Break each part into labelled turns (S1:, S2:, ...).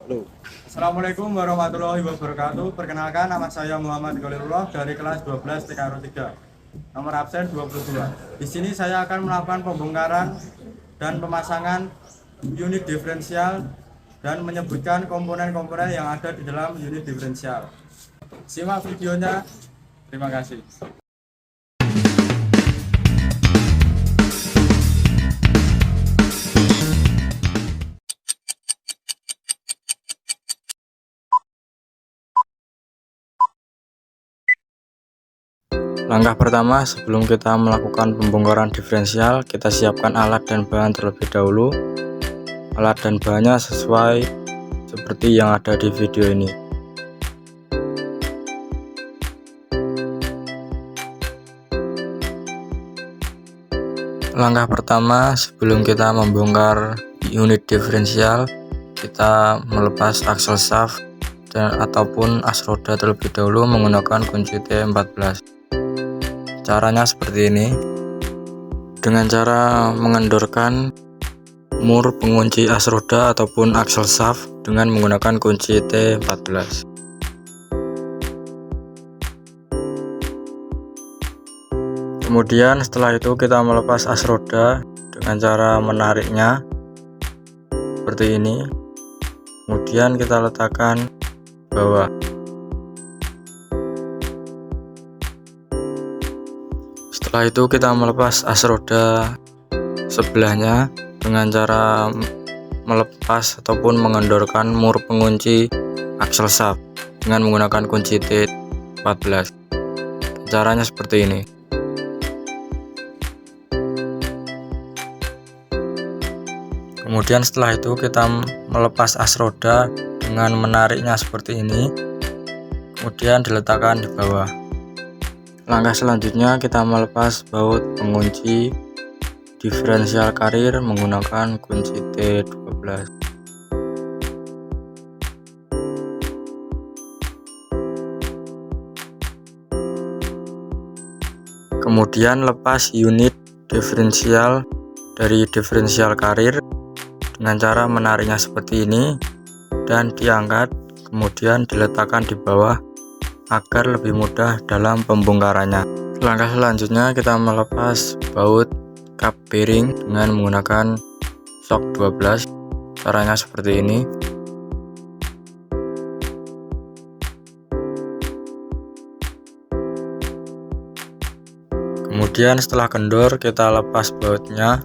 S1: Halo.
S2: Assalamualaikum warahmatullahi wabarakatuh. Perkenalkan, nama saya Muhammad Khalilullah dari kelas 12 TKRO 3. Nomor absen 22. Di sini saya akan melakukan pembongkaran dan pemasangan unit diferensial dan menyebutkan komponen-komponen yang ada di dalam unit diferensial. Simak videonya. Terima kasih.
S1: Langkah pertama, sebelum kita melakukan pembongkaran diferensial, kita siapkan alat dan bahan terlebih dahulu. Alat dan bahannya sesuai seperti yang ada di video ini. Langkah pertama, sebelum kita membongkar unit diferensial, kita melepas aksel shaft dan ataupun as roda terlebih dahulu menggunakan kunci T14. Caranya seperti ini, dengan cara mengendorkan mur pengunci as roda ataupun aksel shaft dengan menggunakan kunci T14. Kemudian setelah itu kita melepas as roda dengan cara menariknya seperti ini. Kemudian kita letakkan bawah. Setelah itu kita melepas as roda sebelahnya dengan cara melepas ataupun mengendorkan mur pengunci aksel shaft dengan menggunakan kunci T14. Caranya seperti ini. Kemudian setelah itu kita melepas as roda dengan menariknya seperti ini. Kemudian diletakkan di bawah. Langkah selanjutnya kita melepas baut pengunci diferensial karir menggunakan kunci T12. Kemudian lepas unit diferensial dari diferensial karir dengan cara menariknya seperti ini dan diangkat, kemudian diletakkan di bawah agar lebih mudah dalam pembongkarannya. Langkah selanjutnya kita melepas baut kap bearing dengan menggunakan shock 12. Caranya seperti ini. Kemudian setelah kendor kita lepas bautnya.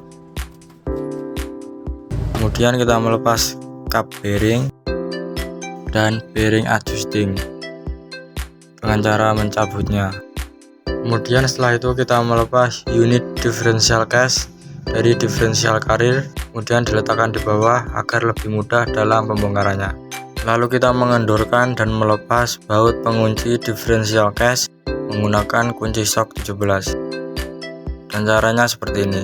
S1: Kemudian kita melepas kap bearing dan bearing adjusting dengan cara mencabutnya. Kemudian setelah itu kita melepas unit diferensial case dari diferensial karir, kemudian diletakkan di bawah agar lebih mudah dalam pembongkarannya. Lalu kita mengendorkan dan melepas baut pengunci diferensial case menggunakan kunci shock 17. Dan caranya seperti ini.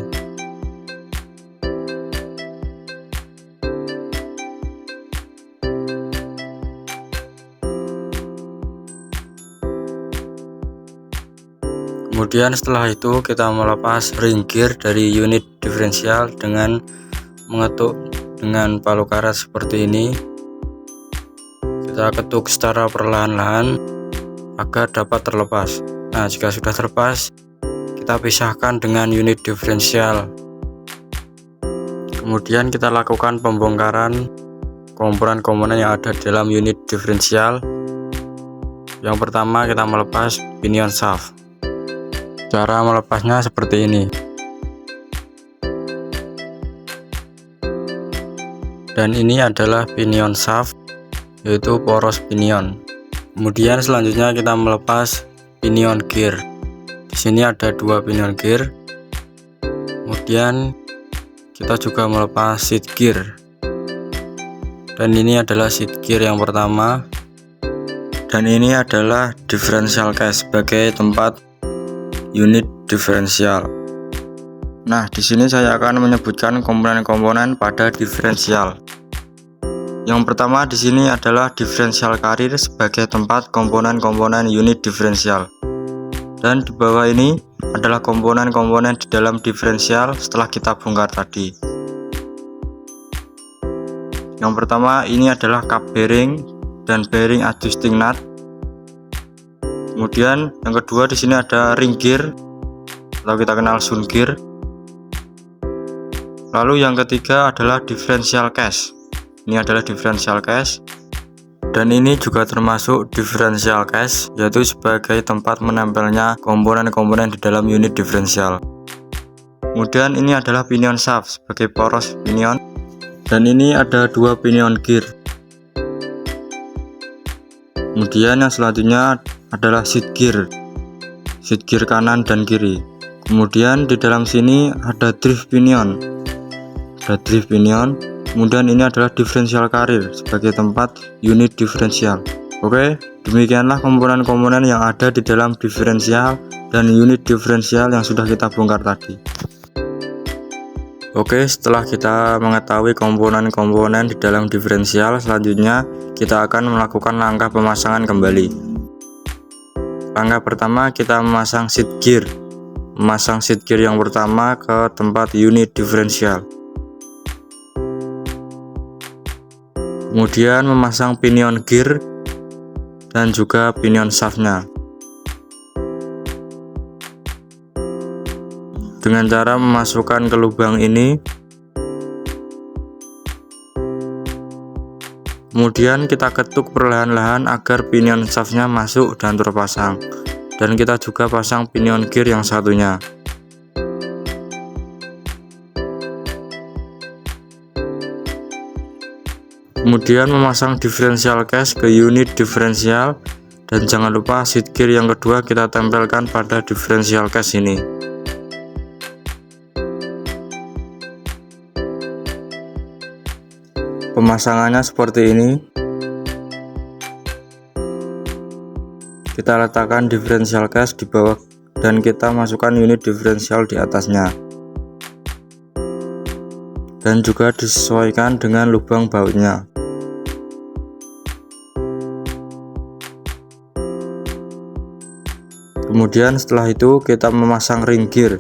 S1: Kemudian setelah itu kita melepas ring gear dari unit diferensial dengan mengetuk dengan palu karet seperti ini. Kita ketuk secara perlahan-lahan agar dapat terlepas. Nah, jika sudah terlepas, kita pisahkan dengan unit diferensial. Kemudian kita lakukan pembongkaran komponen-komponen yang ada di dalam unit diferensial. Yang pertama kita melepas pinion shaft. Cara melepasnya seperti ini. Dan ini adalah pinion shaft, yaitu poros pinion. Kemudian selanjutnya kita melepas pinion gear. Di sini ada dua pinion gear. Kemudian kita juga melepas seat gear. Dan ini adalah seat gear yang pertama. Dan ini adalah differential case sebagai tempat unit diferensial. Nah, di sini saya akan menyebutkan komponen-komponen pada diferensial. Yang pertama di sini adalah diferensial karir sebagai tempat komponen-komponen unit diferensial. Dan di bawah ini adalah komponen-komponen di dalam diferensial setelah kita bongkar tadi. Yang pertama ini adalah cup bearing dan bearing adjusting nut. Kemudian yang kedua di sini ada ring gear atau kita kenal sun gear. Lalu yang ketiga adalah differential case. Ini adalah differential case. Dan ini juga termasuk differential case, yaitu sebagai tempat menempelnya komponen-komponen di dalam unit differential. Kemudian ini adalah pinion shaft sebagai poros pinion. Dan ini ada dua pinion gear. Kemudian yang selanjutnya adalah seat gear kanan dan kiri. Kemudian di dalam sini ada drive pinion. Kemudian ini adalah differential carrier sebagai tempat unit differential. Oke, demikianlah komponen-komponen yang ada di dalam differential dan unit differential yang sudah kita bongkar tadi. Oke, setelah kita mengetahui komponen-komponen di dalam differential, selanjutnya kita akan melakukan langkah pemasangan kembali. Langkah pertama, kita memasang seat gear. Memasang seat gear yang pertama ke tempat unit differential. Kemudian memasang pinion gear dan juga pinion shaftnya dengan cara memasukkan ke lubang ini. Kemudian kita ketuk perlahan-lahan agar pinion shaftnya masuk dan terpasang, dan kita juga pasang pinion gear yang satunya. Kemudian memasang differential case ke unit differential, dan jangan lupa seat gear yang kedua kita tempelkan pada differential case ini. Pemasangannya seperti ini. Kita letakkan differential case di bawah dan kita masukkan unit differential di atasnya, dan juga disesuaikan dengan lubang bautnya. Kemudian setelah itu kita memasang ring gear.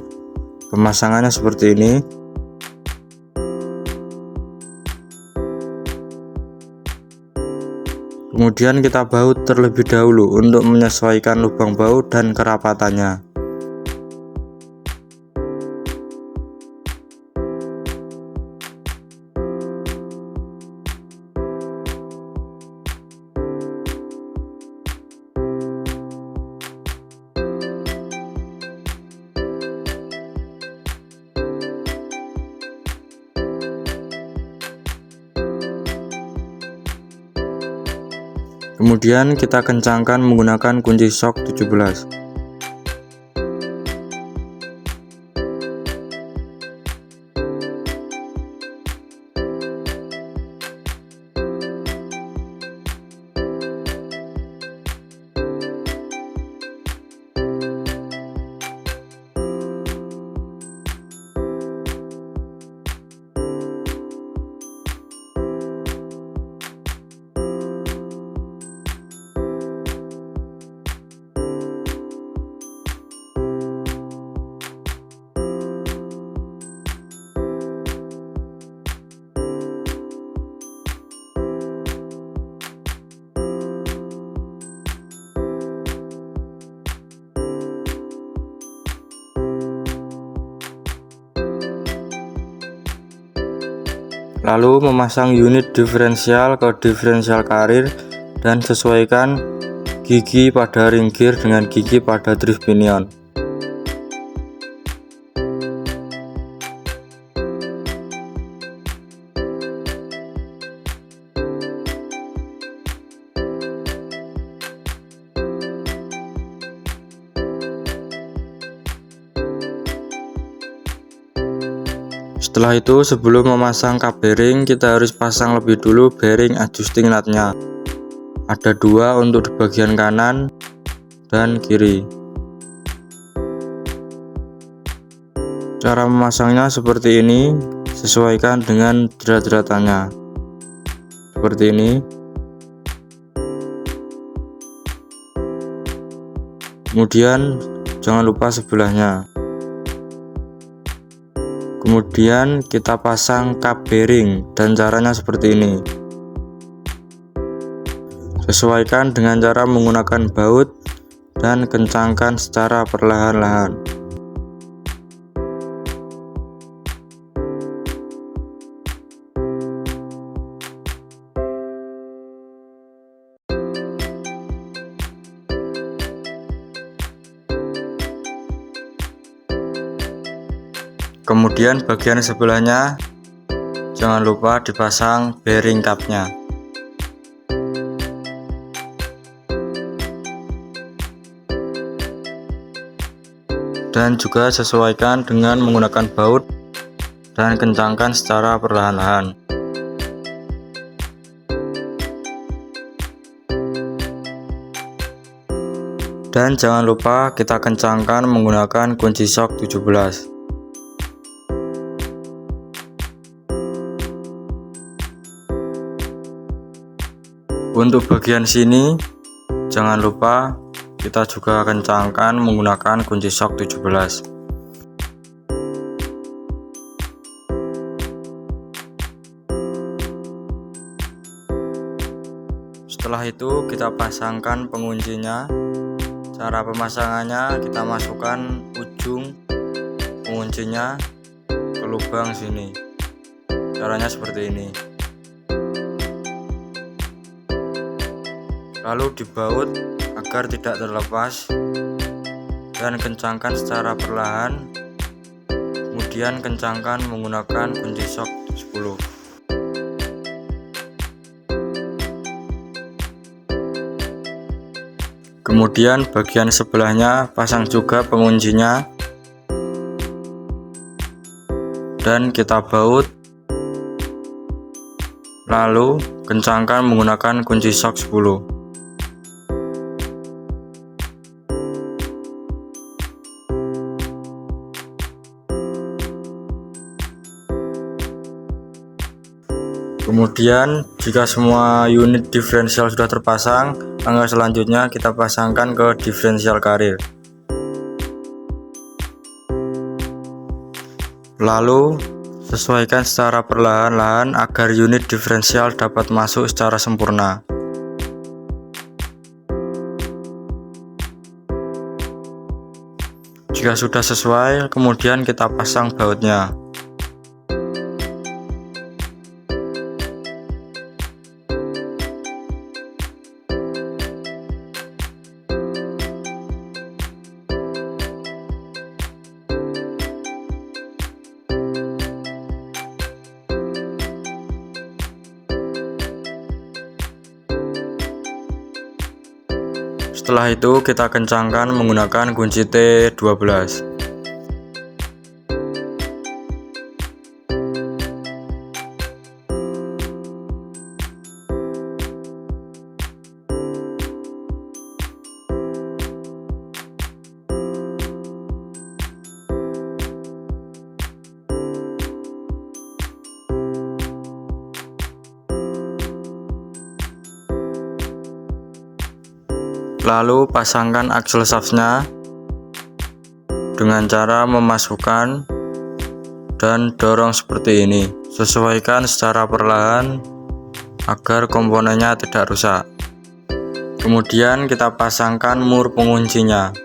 S1: Pemasangannya seperti ini. Kemudian kita baut terlebih dahulu untuk menyesuaikan lubang baut dan kerapatannya. Kemudian kita kencangkan menggunakan kunci shock 17. Lalu memasang unit diferensial ke diferensial karir dan sesuaikan gigi pada ring gear dengan gigi pada drive pinion. Setelah itu, sebelum memasang cup bearing, kita harus pasang lebih dulu bearing adjusting nutnya. Ada dua untuk di bagian kanan dan kiri. Cara memasangnya seperti ini, sesuaikan dengan jerat-jeratannya. Seperti ini. Kemudian jangan lupa sebelahnya. Kemudian kita pasang kap bearing dan caranya seperti ini. Sesuaikan dengan cara menggunakan baut dan kencangkan secara perlahan-lahan. Kemudian bagian sebelahnya jangan lupa dipasang bearing kapnya. Dan juga sesuaikan dengan menggunakan baut dan kencangkan secara perlahan-lahan. Dan jangan lupa kita kencangkan menggunakan kunci sok 17. Untuk bagian sini jangan lupa kita juga kencangkan menggunakan kunci sok 17. Setelah itu kita pasangkan penguncinya. Cara pemasangannya, kita masukkan ujung penguncinya ke lubang sini. Caranya seperti ini. Lalu dibaut agar tidak terlepas dan kencangkan secara perlahan. Kemudian kencangkan menggunakan kunci sok 10. Kemudian bagian sebelahnya pasang juga penguncinya dan kita baut, lalu kencangkan menggunakan kunci sok 10. Kemudian jika semua unit diferensial sudah terpasang, langkah selanjutnya kita pasangkan ke diferensial karir. Lalu sesuaikan secara perlahan-lahan agar unit diferensial dapat masuk secara sempurna. Jika sudah sesuai, kemudian kita pasang bautnya. Setelah itu kita kencangkan menggunakan kunci T12. Lalu pasangkan axle shaftnya dengan cara memasukkan dan dorong seperti ini. Sesuaikan secara perlahan agar komponennya tidak rusak. Kemudian kita pasangkan mur penguncinya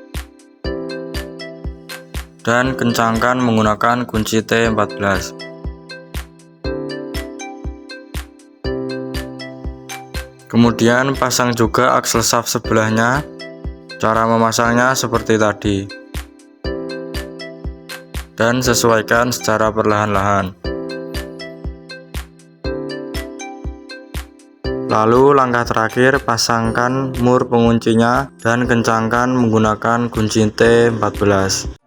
S1: dan kencangkan menggunakan kunci T14. Kemudian pasang juga axle shaft sebelahnya. Cara memasangnya seperti tadi. Dan sesuaikan secara perlahan-lahan. Lalu langkah terakhir, pasangkan mur penguncinya dan kencangkan menggunakan kunci T14.